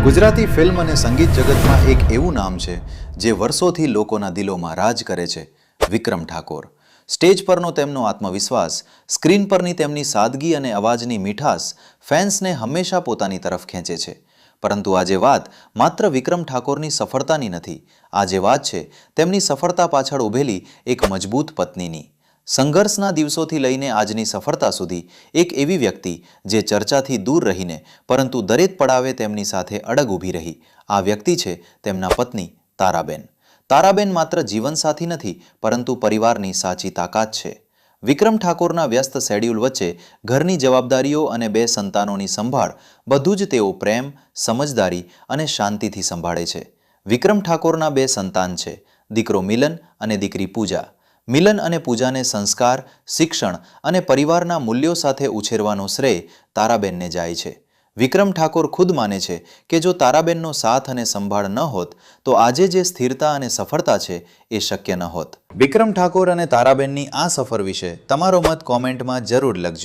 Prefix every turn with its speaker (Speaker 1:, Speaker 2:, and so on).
Speaker 1: Gujarati film અને સંગીત જગતમાં એક એવું નામ છે જે વર્ષોથી લોકોના દિલોમાં રાજ કરે છે, વિક્રમ ઠાકોર. સ્ટેજ પરનો તેમનો આત્મવિશ્વાસ, સ્ક્રીન પરની તેમની સાદગી અને અવાજની મીઠાશ ફેન્સને હંમેશા પોતાની તરફ ખેંચે છે. પરંતુ આજે વાત માત્ર વિક્રમ ઠાકોરની સફળતાની નથી. આજે વાત છે તેમની સફળતા પાછળ ઊભેલી એક મજબૂત પત્નીની. સંઘર્ષના દિવસોથી લઈને આજની સફળતા સુધી એક એવી વ્યક્તિ જે ચર્ચાથી દૂર રહીને પરંતુ દરેક પડાવે તેમની સાથે અડગ ઊભી રહી. આ વ્યક્તિ છે તેમના પત્ની તારાબેન. તારાબેન માત્ર જીવનસાથી નથી પરંતુ પરિવારની સાચી તાકાત છે. વિક્રમ ઠાકોરના વ્યસ્ત શેડ્યુલ વચ્ચે ઘરની જવાબદારીઓ અને 2 સંતાનોની સંભાળ બધું જ તેઓ પ્રેમ, સમજદારી અને શાંતિથી સંભાળે છે. વિક્રમ ઠાકોરના 2 સંતાન છે, દીકરો મિલન અને દીકરી પૂજા. મિલન અને પૂજાને સંસ્કાર, શિક્ષણ અને પરિવારના મૂલ્યો સાથે ઉછેરવાનો શ્રેય તારાબેનને જાય છે. વિક્રમ ઠાકોર ખુદ માને છે કે જો તારાબેનનો સાથ અને સંભાળ ન હોત તો આજે જે સ્થિરતા અને સફળતા છે એ શક્ય ન હોત. વિક્રમ ઠાકોર અને તારાબેનની આ સફર વિશે તમારો મત કોમેન્ટમાં જરૂર લખજો.